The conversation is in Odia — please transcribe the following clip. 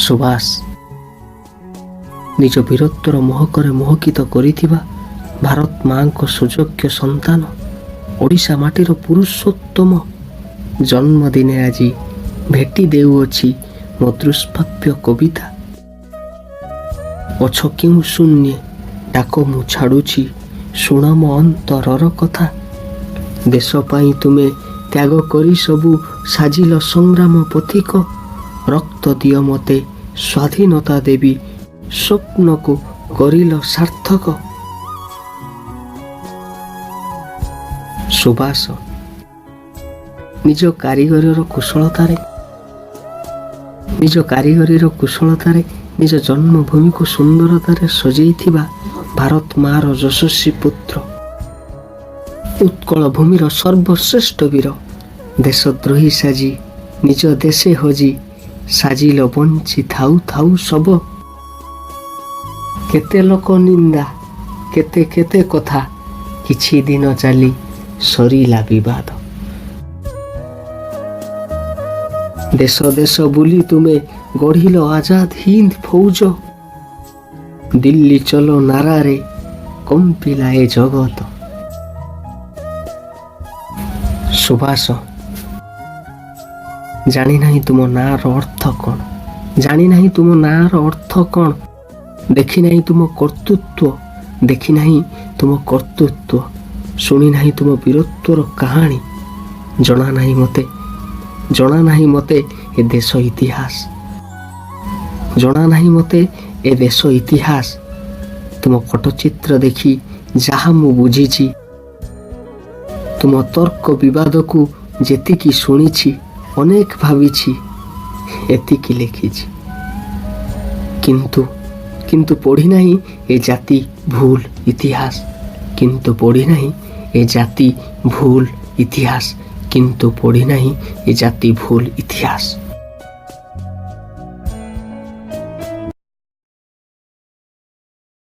ସୁବାସ ନିଜ ବୀରତ୍ୱର ମହକରେ ମୋହକିତ କରିଥିବା ଭାରତ ମାଙ୍କ ସୁଯୋଗ୍ୟ ସନ୍ତାନ ଓଡ଼ିଶା ମାଟିର ପୁରୁଷୋତ୍ତମ ଜନ୍ମଦିନେ ଆଜି ଭେଟି ଦେଉଅଛି ମୋ ଦୁଷ୍ପ୍ରାପ୍ୟ କବିତା। ଅଛ କେଉଁ ଶୂନ୍ୟେ ଡାକ ମୁଁ ଛାଡ଼ୁଛି, ଶୁଣ ମୋ ଅନ୍ତରର କଥା। ଦେଶ ପାଇଁ ତୁମେ ତ୍ୟାଗ କରି ସବୁ ସାଜିଲ ସଂଗ୍ରାମ ପଥିକ। ରକ୍ତ ଦିଅ ମୋତେ ସ୍ୱାଧୀନତା ଦେବି, ସ୍ୱପ୍ନକୁ କରିଲ ସାର୍ଥକ। ସୁବାସ ନିଜ କାରିଗରୀର ନିଜ ଜନ୍ମଭୂମିକୁ ସୁନ୍ଦରତାରେ ସଜେଇଥିବା ଭାରତ ମାର ଯଶସ୍ୱୀ ପୁତ୍ର, ଉତ୍କଳ ଭୂମିର ସର୍ବଶ୍ରେଷ୍ଠ ବୀର। ଦେଶଦ୍ରୋହୀ ସାଜି ନିଜ ଦେଶେ ହଜି, ସାଜିଲ ବଞ୍ଚି ଥାଉ ଥାଉ ଶବ। କେତେ ଲୋକ ନିନ୍ଦା, କେତେ କେତେ କଥା, କିଛି ଦିନ ଚାଲି ସରିଲା ବିବାଦ। ଦେଶ ଦେଶ ବୁଲି ତୁମେ ଗଢ଼ିଲ ଆଜାଦ ହିନ୍ଦ ଫୌଜ। ଦିଲ୍ଲୀ ଚଲୋ ନାରାରେ କମ୍ପିଲା ଏ ଜଗତ। ସୁବାସ ଜାଣିନାହିଁ ତୁମ ନାଁର ଅର୍ଥ କ'ଣ, ଜାଣିନାହିଁ ତୁମ ନାଁର ଅର୍ଥ କ'ଣ। ଦେଖିନାହିଁ ତୁମ କର୍ତ୍ତୃତ୍ୱ, ଶୁଣିନାହିଁ ତୁମ ବୀରତ୍ୱର କାହାଣୀ। ଜଣାନାହିଁ ମୋତେ ଏ ଦେଶ ଇତିହାସ, ଜଣାନାହିଁ ମୋତେ ଏ ଦେଶ ଇତିହାସ। ତୁମ ପଟ୍ଟଚିତ୍ର ଦେଖି ଯାହା ମୁଁ ବୁଝିଛି, ତୁମ ତର୍କ ବିବାଦକୁ ଯେତିକି ଶୁଣିଛି, ଅନେକ ଭାବିଛି, ଏତିକି ଲେଖିଛି। କିନ୍ତୁ ପଢ଼ିନାହିଁ ଏ ଜାତି ଭୁଲ ଇତିହାସ, କିନ୍ତୁ ପଢ଼ିନାହିଁ ଏ ଜାତି ଭୁଲ ଇତିହାସ, କିନ୍ତୁ ପଢ଼ିନାହିଁ ଏ ଜାତି ଭୁଲ ଇତିହାସ।